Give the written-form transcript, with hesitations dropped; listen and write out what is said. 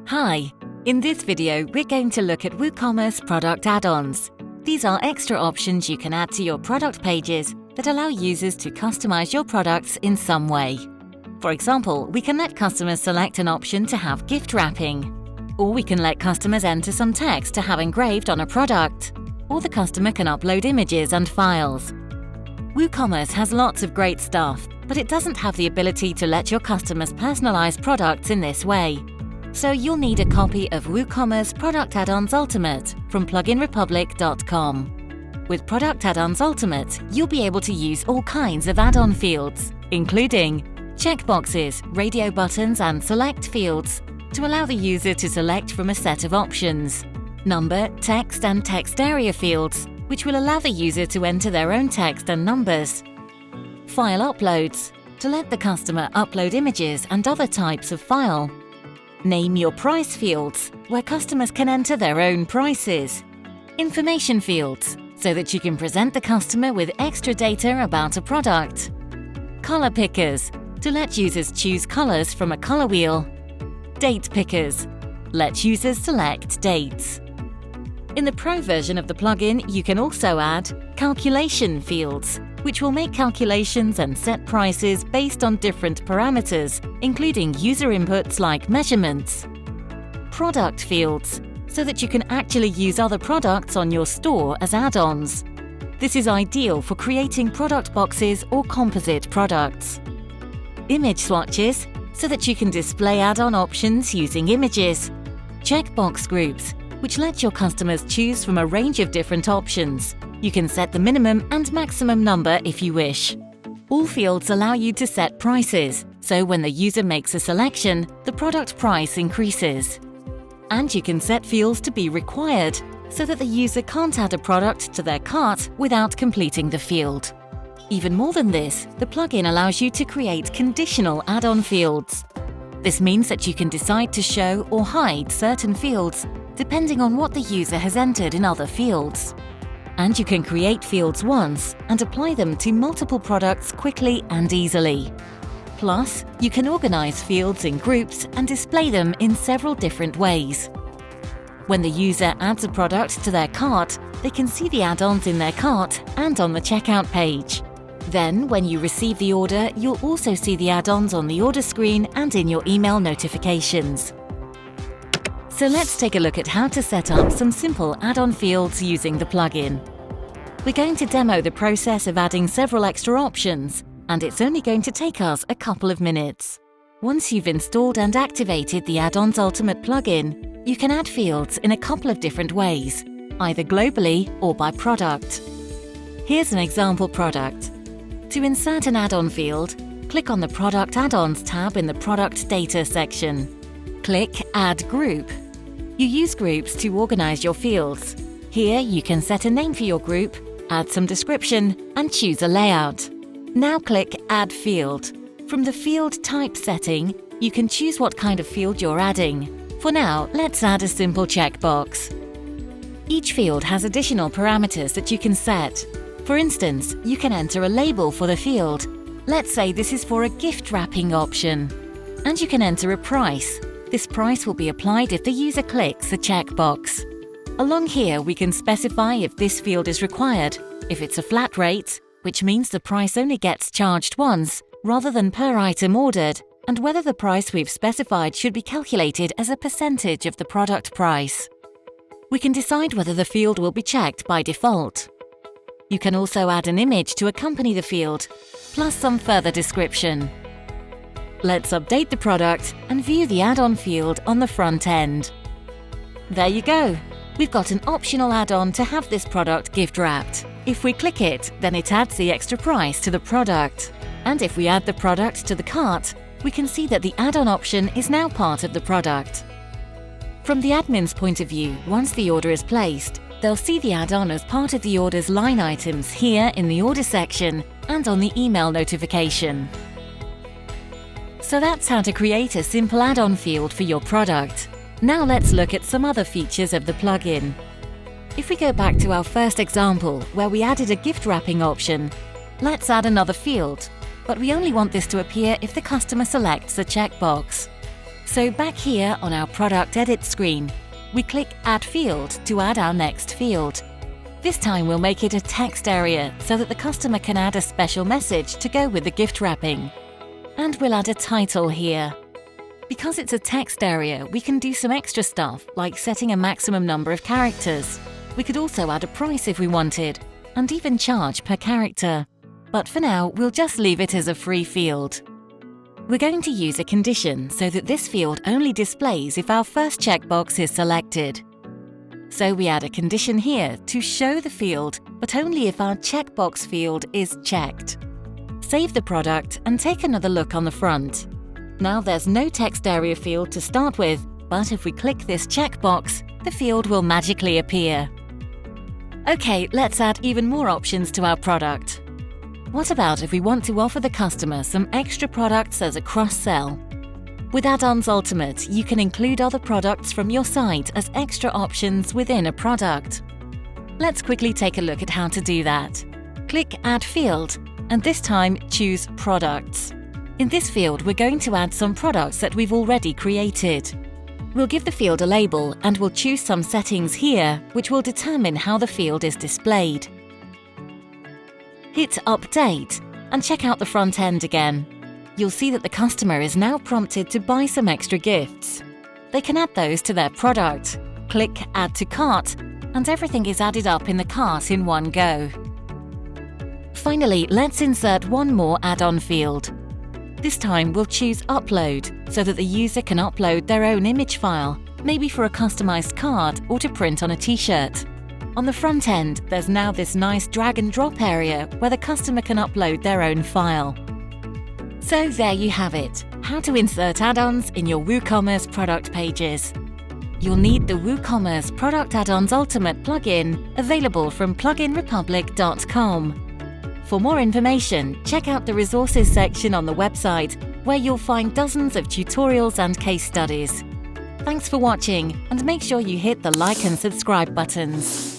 Hi! In this video, we're going to look at WooCommerce Product Add-Ons. These are extra options you can add to your product pages that allow users to customize your products in some way. For example, we can let customers select an option to have gift wrapping, or we can let customers enter some text to have engraved on a product, or the customer can upload images and files. WooCommerce has lots of great stuff, but it doesn't have the ability to let your customers personalize products in this way. So you'll need a copy of WooCommerce Product Add-Ons Ultimate from pluginrepublic.com. With Product Add-Ons Ultimate, you'll be able to use all kinds of add-on fields, including checkboxes, radio buttons and select fields to allow the user to select from a set of options, number, text and text area fields, which will allow the user to enter their own text and numbers, file uploads, to let the customer upload images and other types of file, name your price fields, where customers can enter their own prices, information fields, so that you can present the customer with extra data about a product, color pickers, to let users choose colors from a color wheel, date pickers, let users select dates. In the Pro version of the plugin, you can also add calculation fields, which will make calculations and set prices based on different parameters, including user inputs like measurements. Product fields, so that you can actually use other products on your store as add-ons. This is ideal for creating product boxes or composite products. Image swatches, so that you can display add-on options using images. Checkbox groups, which let your customers choose from a range of different options. You can set the minimum and maximum number if you wish. All fields allow you to set prices, so when the user makes a selection, the product price increases. And you can set fields to be required, so that the user can't add a product to their cart without completing the field. Even more than this, the plugin allows you to create conditional add-on fields. This means that you can decide to show or hide certain fields, depending on what the user has entered in other fields. And you can create fields once and apply them to multiple products quickly and easily. Plus, you can organize fields in groups and display them in several different ways. When the user adds a product to their cart, they can see the add-ons in their cart and on the checkout page. Then, when you receive the order, you'll also see the add-ons on the order screen and in your email notifications. So let's take a look at how to set up some simple add-on fields using the plugin. We're going to demo the process of adding several extra options, and it's only going to take us a couple of minutes. Once you've installed and activated the Add-ons Ultimate plugin, you can add fields in a couple of different ways, either globally or by product. Here's an example product. To insert an add-on field, click on the Product Add-ons tab in the Product Data section. Click Add Group. You use groups to organize your fields. Here you can set a name for your group, add some description, and choose a layout. Now click Add Field. From the Field Type setting, you can choose what kind of field you're adding. For now, let's add a simple checkbox. Each field has additional parameters that you can set. For instance, you can enter a label for the field. Let's say this is for a gift wrapping option. And you can enter a price. This price will be applied if the user clicks the checkbox. Along here, we can specify if this field is required, if it's a flat rate, which means the price only gets charged once, rather than per item ordered, and whether the price we've specified should be calculated as a percentage of the product price. We can decide whether the field will be checked by default. You can also add an image to accompany the field, plus some further description. Let's update the product and view the add-on field on the front end. There you go! We've got an optional add-on to have this product gift wrapped. If we click it, then it adds the extra price to the product. And if we add the product to the cart, we can see that the add-on option is now part of the product. From the admin's point of view, once the order is placed, they'll see the add-on as part of the order's line items here in the order section and on the email notification. So that's how to create a simple add-on field for your product. Now let's look at some other features of the plugin. If we go back to our first example, where we added a gift wrapping option, Let's add another field, but we only want this to appear if the customer selects a checkbox. So back here on our Product Edit screen, we click Add Field to add our next field. This time we'll make it a text area so that the customer can add a special message to go with the gift wrapping. And we'll add a title here. Because it's a text area, we can do some extra stuff like setting a maximum number of characters. We could also add a price if we wanted, and even charge per character. But for now, we'll just leave it as a free field. We're going to use a condition so that this field only displays if our first checkbox is selected. So we add a condition here to show the field, but only if our checkbox field is checked. Save the product and take another look on the front. Now there's no text area field to start with, but if we click this checkbox, the field will magically appear. Okay, let's add even more options to our product. What about if we want to offer the customer some extra products as a cross-sell? With Add-ons Ultimate, you can include other products from your site as extra options within a product. Let's quickly take a look at how to do that. Click Add Field, and this time choose Products. In this field, we're going to add some products that we've already created. We'll give the field a label and we'll choose some settings here which will determine how the field is displayed. Hit Update and check out the front end again. You'll see that the customer is now prompted to buy some extra gifts. They can add those to their product. Click Add to Cart and everything is added up in the cart in one go. Finally, let's insert one more add-on field. This time we'll choose Upload so that the user can upload their own image file, maybe for a customized card or to print on a t-shirt. On the front end, there's now this nice drag and drop area where the customer can upload their own file. So there you have it, how to insert add-ons in your WooCommerce product pages. You'll need the WooCommerce Product Add-Ons Ultimate plugin available from pluginrepublic.com. For more information, check out the resources section on the website where you'll find dozens of tutorials and case studies. Thanks for watching and make sure you hit the like and subscribe buttons.